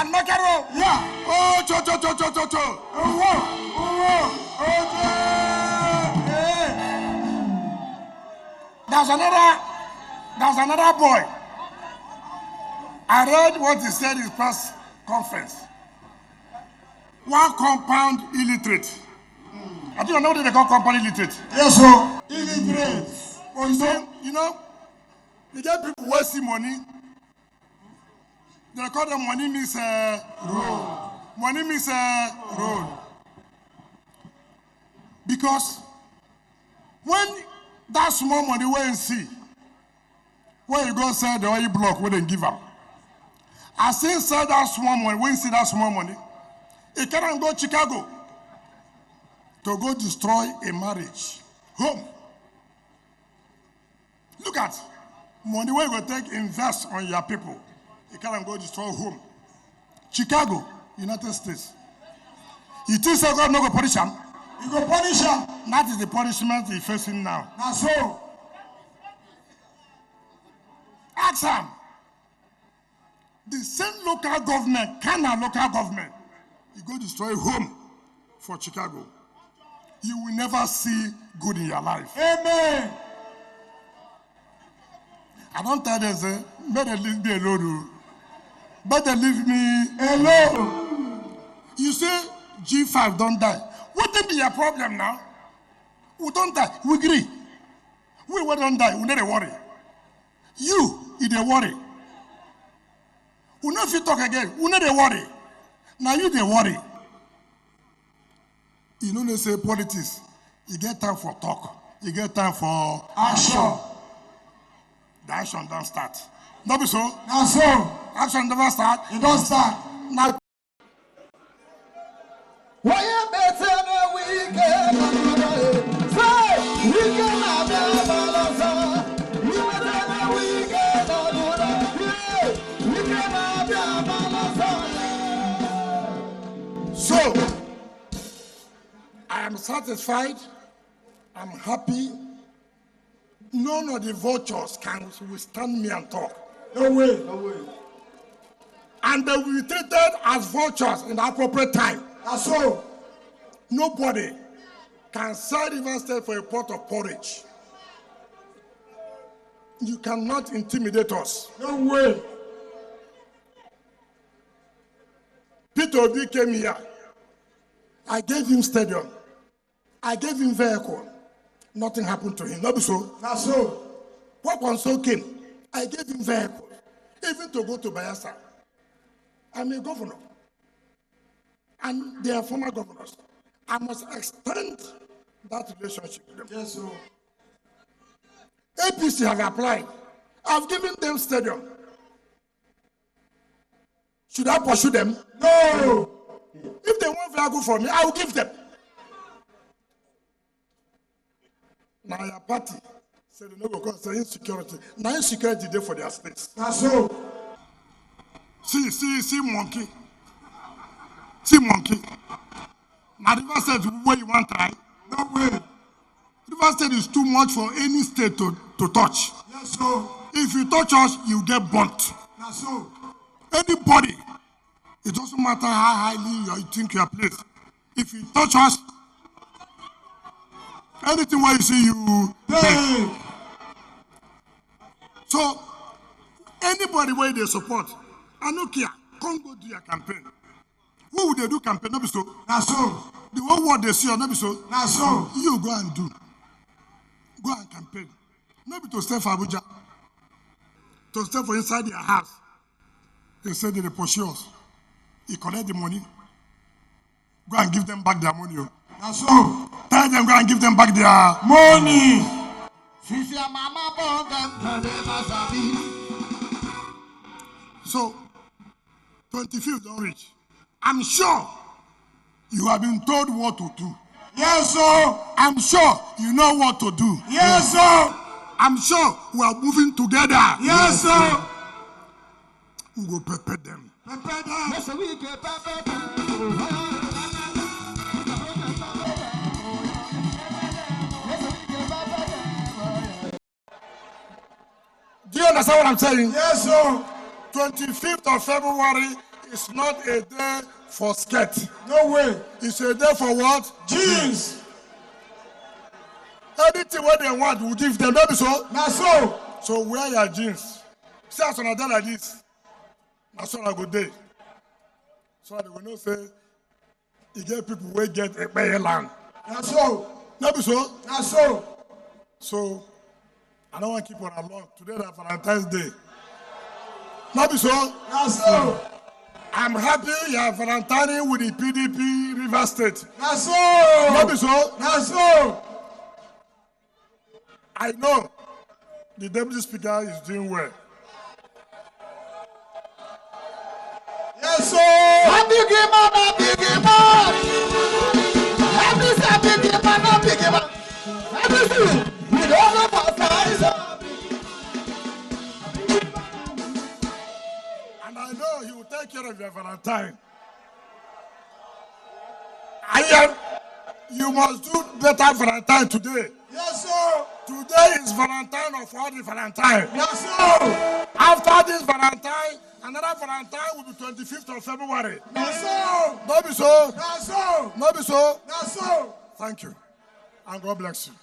And make it roll. Yeah. Oh, cho. There's another boy. I read what he said in his press conference. One compound illiterate. I think I know what they call compound illiterate. Yes, sir. Illiterate. Well, you know, they get people wasting money. They call them money means road. Money means road. Because when that small money wait and see, when you go sell the oil block, we didn't give them. I still sell that small money. When you see that small money, it cannot go to Chicago to go destroy a marriage, home. Look at money where you go take invest on your people. You cannot go destroy home. Chicago, United States. You think so God no go punish him? You go punish him. That is the punishment he's facing now. Now so. Ask him. The same local government, Canada local government, you go destroy home for Chicago. You will never see good in your life. Amen. I don't tell them, say, better leave me alone. Better leave me alone. You say G5 don't die. What will be your problem now? We don't die. We agree. We don't die. We don't worry. You don't worry. We know if you talk again. We don't worry. Now you don't worry. You know they say politics. You get time for talk. You get time for action. The action don't start. Not be so. Now so. Action never start. It don't start. Now. Why you better than we can? Say we can have the balance. You better than we can. We can have the balance. So I am satisfied. I'm happy. None of the vultures can withstand me and talk. No way, no way. And they will be treated as vultures in the appropriate time. That's so. Nobody can sell River State for a pot of porridge. You cannot intimidate us. No way. Peter Obi came here. I gave him stadium. I gave him vehicle. Nothing happened to him. Not so. That's so. Wakonso came. I gave him vehicle. Even to go to Bayelsa. I'm a governor. And they are former governors. I must extend that relationship with them. Yes, sir. APC have applied. I've given them stadium. Should I pursue them? No. If they want vehicle for me, I will give them. Now your party said no because the insecurity. Now insecurity there for their states. That's so. See monkey. See monkey. Now River State where you want to try. No way. River State is too much for any state to touch. Yes, sir. If you touch us, you get burnt. That's so. Anybody, it doesn't matter how highly you think you are placed. If you touch us, anything where you see you hey. So anybody where they support, I don't care. Come go do your campaign. Who would they do campaign? Not be so. That's so. The whole world they see, not be so. That's so. You go and do. Go and campaign. Not be to stay for Abuja. To stay for inside your house. They say they pursue us. You collect the money. Go and give them back their money. That's so. Tell them go and give them back their money. So 25th don't reach. I'm sure you have been told what to do. Yes, sir. I'm sure you know what to do. Yes, sir. I'm sure we are moving together. Yes, sir. We will prepare them. Prepare them. Yes, we can prepare them. Do you understand what I'm saying? Yes, sir. 25th of February is not a day for skirt. No way. It's a day for what? Jeans. Anything what they want, we give them. Not so. Na so. So wear your jeans. See as on a day like this. That's all I go day. So they will not say, you get people who get a pay land. Na so. Not so. Na so. So I don't want to keep on along. Today is Valentine's Day. Not so. Na so. I'm happy you are Valentine with the PDP River State. Na so. Not so. Na so. I know the Deputy Speaker is doing well. Yes, sir. A big man, a big man. Every say big man, a big man. Everything. We don't know about size. And I know he will take care of your Valentine. You must do better Valentine today. Yes, sir. Today is Valentine of all the Valentine. Yes, sir. After this Valentine, another Valentine will be 25th of February. Yes, sir. Not be so. Na so. Not be so. Na so. Thank you. And God bless you.